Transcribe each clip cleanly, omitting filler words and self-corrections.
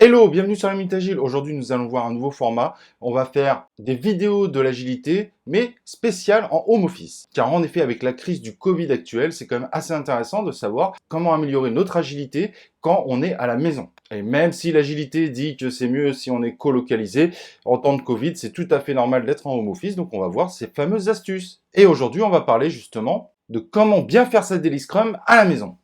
Hello, bienvenue sur la Minute Agile. Aujourd'hui, nous allons voir un nouveau format. On va faire des vidéos de l'agilité, mais spéciales en home office. Car en effet, avec la crise du Covid actuelle, c'est quand même assez intéressant de savoir comment améliorer notre agilité quand on est à la maison. Et même si l'agilité dit que c'est mieux si on est colocalisé, en temps de Covid, c'est tout à fait normal d'être en home office. Donc, on va voir ces fameuses astuces. Et aujourd'hui, on va parler justement de comment bien faire sa daily scrum à la maison.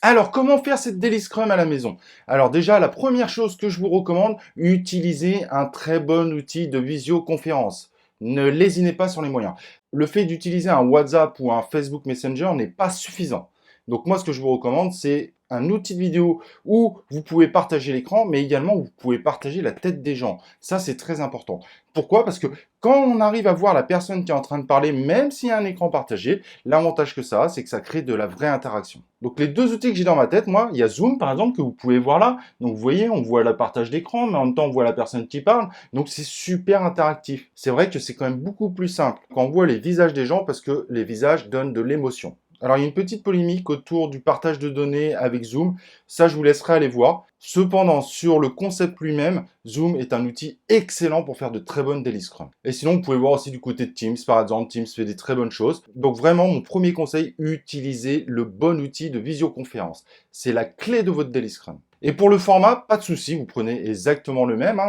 Alors, comment faire cette daily scrum à la maison? Alors déjà, la première chose que je vous recommande, utilisez un très bon outil de visioconférence. Ne lésinez pas sur les moyens. Le fait d'utiliser un WhatsApp ou un Facebook Messenger n'est pas suffisant. Donc moi, ce que je vous recommande, c'est un outil de vidéo où vous pouvez partager l'écran, mais également où vous pouvez partager la tête des gens. Ça, c'est très important. Pourquoi? Parce que quand on arrive à voir la personne qui est en train de parler, même s'il y a un écran partagé, l'avantage que ça a, c'est que ça crée de la vraie interaction. Donc les deux outils que j'ai dans ma tête, moi, il y a Zoom par exemple que vous pouvez voir là. Donc vous voyez, on voit le partage d'écran, mais en même temps on voit la personne qui parle. Donc c'est super interactif. C'est vrai que c'est quand même beaucoup plus simple quand on voit les visages des gens parce que les visages donnent de l'émotion. Alors il y a une petite polémique autour du partage de données avec Zoom. Ça, je vous laisserai aller voir. Cependant, sur le concept lui-même, Zoom est un outil excellent pour faire de très bonnes daily scrum. Et sinon, vous pouvez voir aussi du côté de Teams, par exemple. Teams fait des très bonnes choses. Donc vraiment, mon premier conseil, utilisez le bon outil de visioconférence. C'est la clé de votre daily scrum. Et pour le format, pas de souci, vous prenez exactement le même.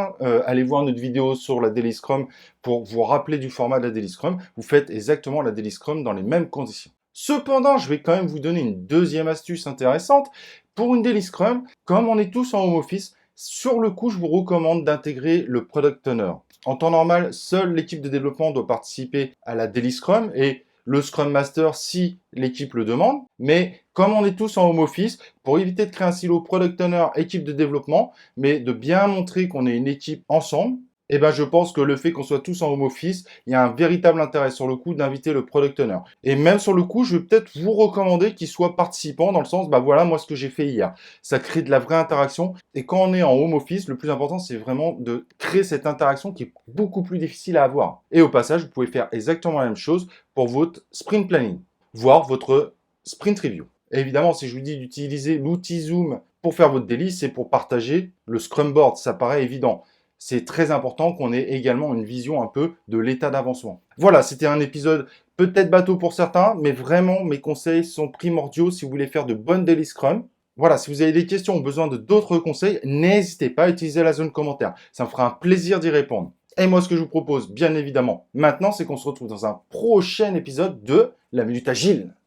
Allez voir notre vidéo sur la daily scrum pour vous rappeler du format de la daily scrum. Vous faites exactement la daily scrum dans les mêmes conditions. Cependant, je vais quand même vous donner une deuxième astuce intéressante. Pour une daily scrum, comme on est tous en home office, sur le coup, je vous recommande d'intégrer le product owner. En temps normal, seule l'équipe de développement doit participer à la daily scrum et le scrum master si l'équipe le demande. Mais comme on est tous en home office, pour éviter de créer un silo product owner, équipe de développement, mais de bien montrer qu'on est une équipe ensemble, eh ben, je pense que le fait qu'on soit tous en home office, il y a un véritable intérêt sur le coup d'inviter le product owner. Et même sur le coup, je vais peut-être vous recommander qu'il soit participant dans le sens, bah voilà, moi ce que j'ai fait hier. Ça crée de la vraie interaction. Et quand on est en home office, le plus important, c'est vraiment de créer cette interaction qui est beaucoup plus difficile à avoir. Et au passage, vous pouvez faire exactement la même chose pour votre sprint planning, voire votre sprint review. Et évidemment, si je vous dis d'utiliser l'outil Zoom pour faire votre daily, c'est pour partager le Scrum Board. Ça paraît évident. C'est très important qu'on ait également une vision un peu de l'état d'avancement. Voilà, c'était un épisode peut-être bateau pour certains, mais vraiment, mes conseils sont primordiaux si vous voulez faire de bonnes daily scrum. Voilà, si vous avez des questions ou besoin de d'autres conseils, n'hésitez pas à utiliser la zone commentaire. Ça me fera un plaisir d'y répondre. Et moi, ce que je vous propose, bien évidemment, maintenant, c'est qu'on se retrouve dans un prochain épisode de la Minute Agile.